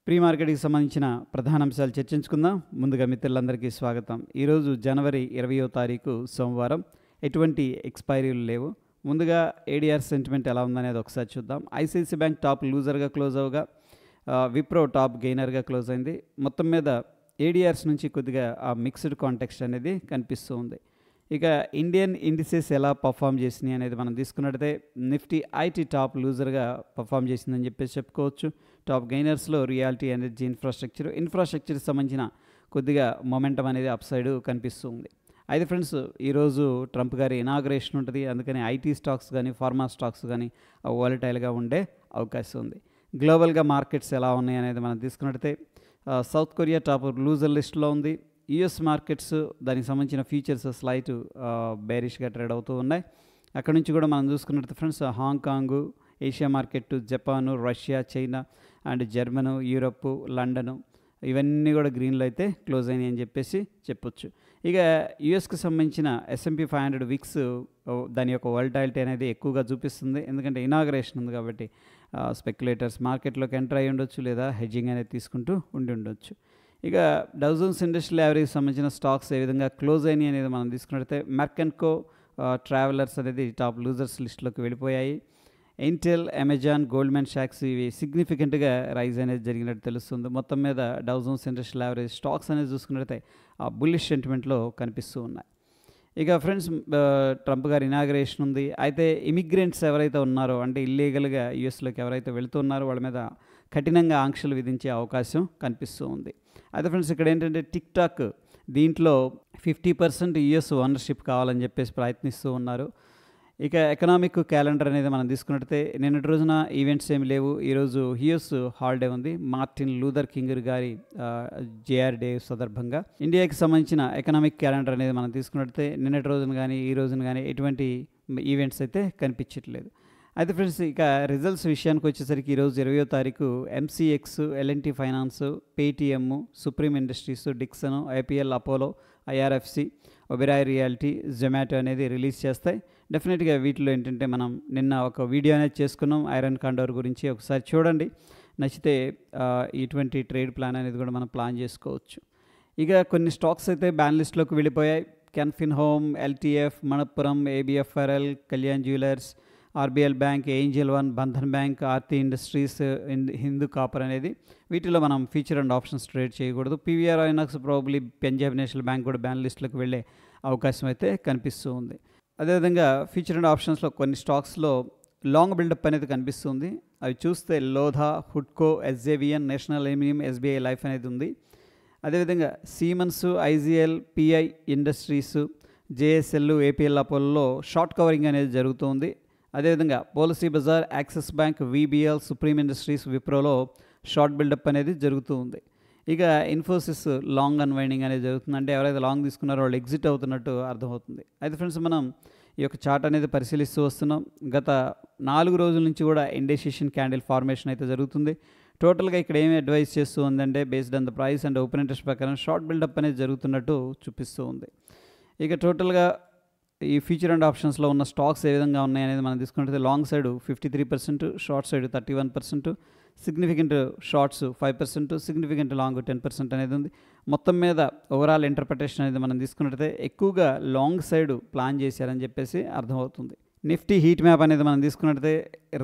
Pre మార్కెట్కి సంబంధించిన ప్రధాన అంశాలు చర్చించుకుందాం. ముందుగా మిత్రులందరికీ స్వాగతం. ఈరోజు జనవరి 20వ తారీఖు సోమవారం. ఎటువంటి ఎక్స్పైరీలు లేవు. ముందుగా ఏడీఆర్ సెంటిమెంట్ ఎలా ఉందనేది ఒకసారి చూద్దాం. ఐసిఐసిఐ బ్యాంక్ టాప్ లూజర్గా క్లోజ్ అవగా విప్రో టాప్ గెయినర్గా క్లోజ్ అయింది. మొత్తం మీద ఏడీఆర్స్ నుంచి కొద్దిగా ఆ మిక్స్డ్ కాంటెక్స్ట్ అనేది కనిపిస్తూ ఉంది. ఇక ఇండియన్ ఇండిసెస్ ఎలా పర్ఫామ్ చేసినాయి అనేది మనం తీసుకున్నట్టయితే నిఫ్టీ ఐటీ టాప్ లూజర్గా పర్ఫామ్ చేసిందని చెప్పేసి చెప్పుకోవచ్చు. టాప్ గెయినర్స్లో రియాలిటీ ఎనర్జీ ఇన్ఫ్రాస్ట్రక్చర్కి సంబంధించిన కొద్దిగా మొమెంటం అనేది అప్ సైడ్ కనిపిస్తూ ఉంది. అయితే ఫ్రెండ్స్, ఈరోజు ట్రంప్ గారి ఇనాగ్రేషన్ ఉంటుంది. అందుకని ఐటీ స్టాక్స్ కానీ ఫార్మా స్టాక్స్ కానీ వాలటైల్గా ఉండే అవకాశం ఉంది. గ్లోబల్గా మార్కెట్స్ ఎలా ఉన్నాయి అనేది మనం తీసుకున్నట్టయితే సౌత్ కొరియా టాప్ లూజర్ లిస్ట్లో ఉంది. యుఎస్ మార్కెట్స్ దానికి సంబంధించిన ఫీచర్స్ స్లైట్ బేరిష్గా ట్రేడ్ అవుతూ ఉన్నాయి. అక్కడ నుంచి కూడా మనం చూసుకున్నట్టు friends, Hong Kong, Asia market, Japan, Russia, China and German, Europe, London ఇవన్నీ కూడా గ్రీన్లో అయితే క్లోజ్ అయినాయి అని చెప్పేసి చెప్పొచ్చు. ఇక యుఎస్కి సంబంధించిన S&P 500 విక్స్ దాని యొక్క వోల్టాలిటీ అనేది ఎక్కువగా చూపిస్తుంది. ఎందుకంటే ఇనాగ్రేషన్ ఉంది కాబట్టి స్పెక్యులేటర్స్ మార్కెట్లోకి ఎంటర్ అయ్యి ఉండొచ్చు, లేదా హెడ్జింగ్ అనేది తీసుకుంటూ ఉండి ఉండొచ్చు. ఇక డౌ జోన్స్ ఇండస్ట్రియల్ యావరేజ్ సంబంధించిన స్టాక్స్ ఏ విధంగా క్లోజ్ అయినాయి అనేది మనం తీసుకున్నట్లయితే మెర్క్ అండ్ కో, ట్రావెలర్స్ అనేది టాప్ లూజర్స్ లిస్టులోకి వెళ్ళిపోయాయి. ఇంటెల్, అమెజాన్, గోల్డ్మెన్ సాక్స్ ఇవి సిగ్నిఫికెంట్గా రైజ్ అనేది జరిగినట్టు తెలుస్తుంది. మొత్తం మీద Dow Jones industrial average stocks అనేది చూసుకున్నట్లయితే ఆ బుల్లిష్ సెంటిమెంట్లో కనిపిస్తూ ఉన్నాయి. ఇక ఫ్రెండ్స్, ట్రంప్ గారి ఇనాగ్రేషన్ ఉంది. అయితే ఇమిగ్రెంట్స్ ఎవరైతే ఉన్నారో, అంటే ఇల్లీగల్గా యూఎస్లోకి ఎవరైతే వెళుతున్నారో వాళ్ళ మీద కఠినంగా ఆంక్షలు విధించే అవకాశం కనిపిస్తూ ఉంది. అయితే ఫ్రెండ్స్, ఇక్కడ ఏంటంటే టిక్ టాక్ దీంట్లో 50% యుఎస్ ఓనర్షిప్ కావాలని చెప్పేసి ప్రయత్నిస్తూ ఉన్నారు. ఇక ఎకనామిక్ క్యాలెండర్ అనేది మనం తీసుకున్నట్టయితే నిన్నటి రోజున ఈవెంట్స్ ఏమి లేవు. ఈరోజు యుఎస్ హాలిడే ఉంది. మార్టిన్ లూథర్ కింగ్ గారి జేఆర్ డే సందర్భంగా ఇండియాకి సంబంధించిన ఎకనామిక్ క్యాలెండర్ అనేది మనం తీసుకున్నట్టయితే నిన్నటి రోజున కానీ ఈ రోజున కానీ ఎటువంటి ఈవెంట్స్ అయితే కనిపించట్లేదు. అయితే ఫ్రెండ్స్, ఇక రిజల్ట్స్ విషయానికి వచ్చేసరికి ఈరోజు 20వ తారీఖు MCX, L and T finance, Paytm, Supreme Industries, Dixon, IPL, Apollo, IRFC, Oberoi realty, Zomato అనేది రిలీజ్ చేస్తాయి. డెఫినెట్గా వీటిలో ఏంటంటే మనం నిన్న ఒక వీడియో అనేది చేసుకున్నాం ఐరన్ కాండోర్ గురించి. ఒకసారి చూడండి, నచ్చితే ఇటువంటి ట్రేడ్ ప్లాన్ అనేది కూడా మనం ప్లాన్ చేసుకోవచ్చు. ఇక కొన్ని స్టాక్స్ అయితే బ్యాన్ లిస్ట్లోకి వెళ్ళిపోయాయి. Canfin home, LTF, Manappuram, ABFRL, Kalyan jewellers, RBL bank, Angel One, Bandhan bank, Aarti industries, Hindu copper అనేది వీటిలో మనం ఫీచర్ అండ్ ఆప్షన్స్ ట్రేడ్ చేయకూడదు. PVR Inox, probably Punjab national bank కూడా బ్యాన్ లిస్టులకు వెళ్ళే అవకాశం అయితే కనిపిస్తూ ఉంది. అదేవిధంగా ఫీచర్ అండ్ ఆప్షన్స్లో కొన్ని స్టాక్స్లో లాంగ్ బిల్డప్ అనేది కనిపిస్తుంది. అవి చూస్తే లోధా, హుడ్కో, SJVN, national aluminium, SBI life అనేది ఉంది. అదేవిధంగా Siemens, IGL, PI industries, JSL, APL, Apollo short covering అనేది జరుగుతుంది. అదేవిధంగా policy bazaar, axis bank, VBL, supreme industries, విప్రోలో షార్ట్ బిల్డప్ అనేది జరుగుతూ ఉంది. ఇక ఇన్ఫోసిస్ లాంగ్ అన్వైండింగ్ అనేది జరుగుతుంది. అంటే ఎవరైతే లాంగ్ తీసుకున్నారో వాళ్ళు ఎగ్జిట్ అవుతున్నట్టు అర్థమవుతుంది. అయితే ఫ్రెండ్స్, మనం ఈ యొక్క చార్ట్ అనేది పరిశీలిస్తూ వస్తున్నాం. గత 4 రోజుల నుంచి కూడా ఇండెసిషన్ క్యాండిల్ ఫార్మేషన్ అయితే జరుగుతుంది. టోటల్గా ఇక్కడ ఏమి అడ్వైస్ చేస్తూ ఉందంటే based on the price and open interest ప్రకారం షార్ట్ బిల్డప్ అనేది జరుగుతున్నట్టు చూపిస్తూ ఉంది. ఇక టోటల్గా ఈ ఫీచర్ అండ్ ఆప్షన్స్లో ఉన్న స్టాక్స్ ఏ విధంగా ఉన్నాయి అనేది మనం తీసుకుంటే long side 53%, short side 31%, significant shorts 5%, significant long 10% అనేది ఉంది. మొత్తం మీద ఓవరాల్ ఇంటర్ప్రిటేషన్ అనేది మనం తీసుకున్నట్టయితే ఎక్కువగా లాంగ్ సైడ్ ప్లాన్ చేశారని చెప్పేసి అర్థమవుతుంది. నిఫ్టీ హీట్ మ్యాప్ అనేది మనం తీసుకున్నట్టయితే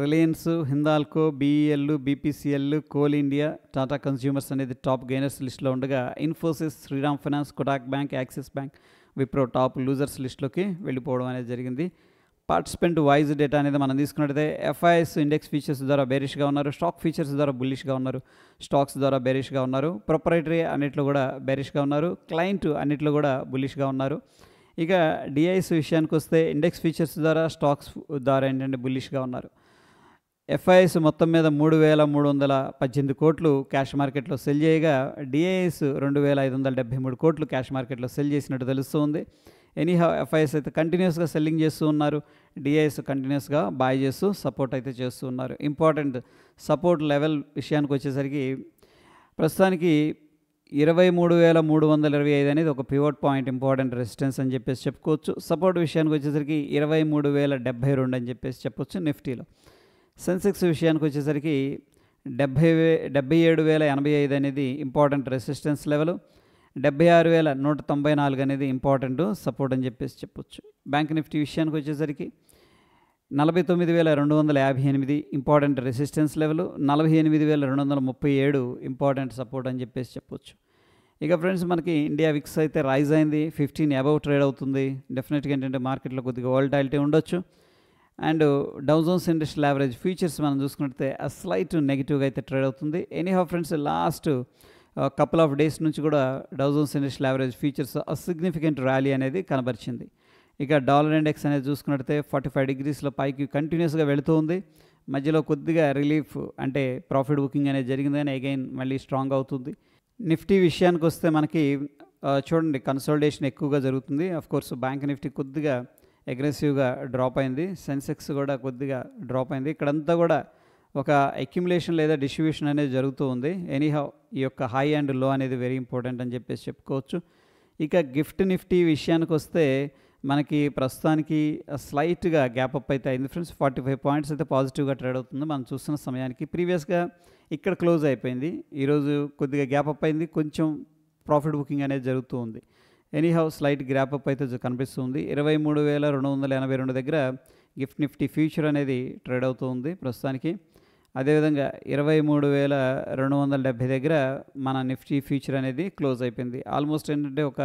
Reliance, Hindalco, BEL, BPCL, coal India, Tata consumers అనేది టాప్ గెయినర్స్ లిస్ట్లో ఉండగా Infosys, Shriram finance, Kotak bank, axis bank, Wipro top losers లిస్టులోకి వెళ్ళిపోవడం అనేది జరిగింది. పార్టిసిపెంట్ వైజ్ డేటా అనేది మనం తీసుకున్నట్టయితే ఎఫ్ఐఎస్ ఇండెక్స్ ఫీచర్స్ ద్వారా బేరిష్గా ఉన్నారు, స్టాక్ ఫీచర్స్ ద్వారా బుల్లిష్గా ఉన్నారు, స్టాక్స్ ద్వారా బేరిష్గా ఉన్నారు, ప్రొపరైటరీ అన్నిట్లో కూడా బేరిష్గా ఉన్నారు, క్లయింట్ అన్నిట్లో కూడా బుల్లిష్గా ఉన్నారు. ఇక డిఐస్ విషయానికి వస్తే ఇండెక్స్ ఫీచర్స్ ద్వారా, స్టాక్స్ ద్వారా ఏంటంటే బుల్లిష్గా ఉన్నారు. ఎఫ్ఐఎస్ మొత్తం మీద 3,318 కోట్లు క్యాష్ మార్కెట్లో సెల్ చేయగా డిఐఎస్ 2,573 కోట్లు క్యాష్ మార్కెట్లో సెల్ చేసినట్టు తెలుస్తుంది. ఎనీహౌ ఎఫ్ఐఎస్ అయితే కంటిన్యూస్గా సెల్లింగ్ చేస్తూ ఉన్నారు, డిఐఎస్ కంటిన్యూస్గా బాయ్ చేస్తూ సపోర్ట్ అయితే చేస్తూ ఉన్నారు. ఇంపార్టెంట్ సపోర్ట్ లెవెల్ విషయానికి వచ్చేసరికి ప్రస్తుతానికి 23,325 అనేది ఒక పివట్ పాయింట్, ఇంపార్టెంట్ రెసిస్టెన్స్ అని చెప్పేసి చెప్పుకోవచ్చు. సపోర్ట్ విషయానికి వచ్చేసరికి 23,072 అని చెప్పేసి చెప్పొచ్చు నిఫ్టీలో. సెన్సెక్స్ విషయానికి వచ్చేసరికి 77,085 అనేది ఇంపార్టెంట్ రెసిస్టెన్స్ లెవెల్, 76,194 అనేది ఇంపార్టెంట్ సపోర్ట్ అని చెప్పేసి చెప్పొచ్చు. బ్యాంక్ నిఫ్టీ విషయానికి వచ్చేసరికి 49,258 important resistance level, 48,237 important support అని చెప్పేసి చెప్పొచ్చు. ఇక ఫ్రెండ్స్ మనకి ఇండియా విక్స్ అయితే రైజ్ అయింది, 15 అబవ్ ట్రేడ్ అవుతుంది. డెఫినెట్గా ఏంటంటే మార్కెట్లో కొద్దిగా వాలటాలిటీ ఉండొచ్చు. And Dow Jones industrial average futures మనం చూసుకుంటే స్లైట్ నెగిటివ్గా అయితే ట్రేడ్ అవుతుంది. Anyhow friends last couple of days నుంచి కూడా Dow Jones industrial average futures significant rally అనేది కనబరిచింది. ఇక డాలర్ ఇండెక్స్ అనేది చూసుకున్నట్లయితే 45 డిగ్రీస్లో పైకి కంటిన్యూస్గా వెళుతూ ఉంది. మధ్యలో కొద్దిగా రిలీఫ్ అంటే ప్రాఫిట్ బుకింగ్ అనేది జరిగింది, కానీ అగైన్ మళ్ళీ స్ట్రాంగ్ అవుతుంది. నిఫ్టీ విషయానికి వస్తే మనకి చూడండి కన్సోలిడేషన్ ఎక్కువగా జరుగుతుంది. కోర్స్ బ్యాంక్ నిఫ్టీ కొద్దిగా అగ్రెసివ్గా డ్రాప్ అయింది, సెన్సెక్స్ కూడా కొద్దిగా డ్రాప్ అయింది. ఇక్కడంతా కూడా ఒక అక్యుములేషన్ లేదా డిస్ట్రిబ్యూషన్ అనేది జరుగుతూ ఉంది. ఎనీహౌ ఈ యొక్క హై అండ్ లో అనేది వెరీ ఇంపార్టెంట్ అని చెప్పేసి చెప్పుకోవచ్చు. ఇక గిఫ్ట్ నిఫ్టీ విషయానికి వస్తే మనకి ప్రస్తుతానికి స్లైట్గా గ్యాప్ అప్ అయితే అయింది ఫ్రెండ్స్. 45 పాయింట్స్ అయితే పాజిటివ్గా ట్రేడ్ అవుతుంది మనం చూస్తున్న సమయానికి. ప్రీవియస్గా ఇక్కడ క్లోజ్ అయిపోయింది, ఈరోజు కొద్దిగా గ్యాప్ అప్ అయింది, కొంచెం ప్రాఫిట్ బుకింగ్ అనేది జరుగుతూ ఉంది. ఎనీహౌ స్లైట్ గ్యాప్ అప్ అయితే కనిపిస్తుంది. 23,282 దగ్గర గిఫ్ట్ నిఫ్టీ ఫ్యూచర్ అనేది ట్రేడ్ అవుతూ ఉంది ప్రస్తుతానికి. అదేవిధంగా 23,270 దగ్గర మన నిఫ్టీ ఫ్యూచర్ అనేది క్లోజ్ అయిపోయింది. ఆల్మోస్ట్ ఏంటంటే ఒక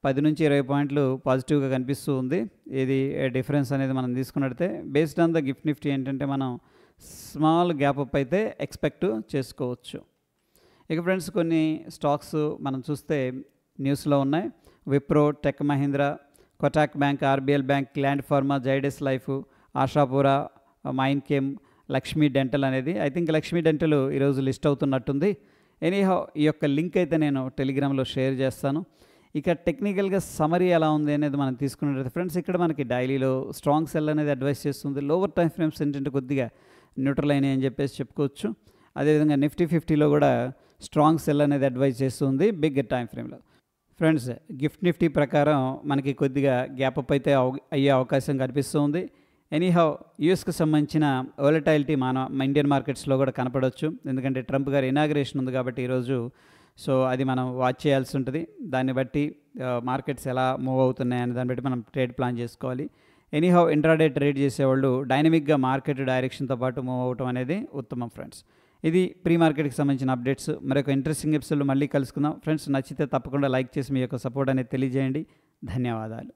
10 నుంచి 20 పాయింట్లు పాజిటివ్గా కనిపిస్తూ ఉంది. ఇది డిఫరెన్స్ అనేది మనం తీసుకున్నట్లయితే based on the gift Nifty ఏంటంటే మనం స్మాల్ గ్యాప్ అప్ అయితే ఎక్స్పెక్ట్ చేసుకోవచ్చు. ఇక ఫ్రెండ్స్ కొన్ని స్టాక్స్ మనం చూస్తే న్యూస్లో ఉన్నాయి. Wipro, tech Mahindra, Kotak bank, RBL bank, Gland pharma, Zydus life, Ashapura, Minechem, Laxmi dental అనేది. ఐ థింక్ లక్ష్మీ డెంటల్ ఈరోజు లిస్ట్ అవుతున్నట్టుంది. ఎనీహౌ ఈ యొక్క లింక్ అయితే నేను టెలిగ్రామ్లో షేర్ చేస్తాను. ఇక టెక్నికల్గా సమరీ ఎలా ఉంది అనేది మనం తీసుకున్నట్లయితే ఫ్రెండ్స్ ఇక్కడ మనకి డైలీలో స్ట్రాంగ్ సెల్ అనేది అడ్వైస్ చేస్తుంది. లోవర్ టైం ఫ్రేమ్స్ ఏంటంటే కొద్దిగా న్యూట్రల్ అయినాయి అని చెప్పేసి చెప్పుకోవచ్చు. అదేవిధంగా నిఫ్టీ 50లో కూడా స్ట్రాంగ్ సెల్ అనేది అడ్వైస్ చేస్తుంది బిగ్ టైం ఫ్రేమ్లో. ఫ్రెండ్స్ గిఫ్ట్ నిఫ్టీ ప్రకారం మనకి కొద్దిగా గ్యాప్ అప్ అయితే అయ్యే అవకాశం కనిపిస్తుంది. ఎనీహౌ యూఎస్కి సంబంధించిన వాలటైలిటీ మన ఇండియన్ మార్కెట్స్లో కూడా కనపడవచ్చు, ఎందుకంటే ట్రంప్ గారి ఇనాగ్రేషన్ ఉంది కాబట్టి ఈరోజు. సో అది మనం వాచ్ చేయాల్సి ఉంటుంది. దాన్ని బట్టి మార్కెట్స్ ఎలా మూవ్ అవుతున్నాయని దాన్ని బట్టి మనం ట్రేడ్ ప్లాన్ చేసుకోవాలి. ఎనీహౌ ఇంట్రాడే ట్రేడ్ చేసేవాళ్ళు డైనమిక్గా మార్కెట్ డైరెక్షన్తో పాటు మూవ్ అవటం అనేది ఉత్తమం ఫ్రెండ్స్. ఇది ప్రీ మార్కెట్కి సంబంధించిన అప్డేట్స్. మరొక ఇంట్రెస్టింగ్ ఎపిసోడ్లో మళ్ళీ కలుసుకుందాం ఫ్రెండ్స్. నచ్చితే తప్పకుండా లైక్ చేసి మీ యొక్క సపోర్ట్ అనేది తెలియజేయండి. ధన్యవాదాలు.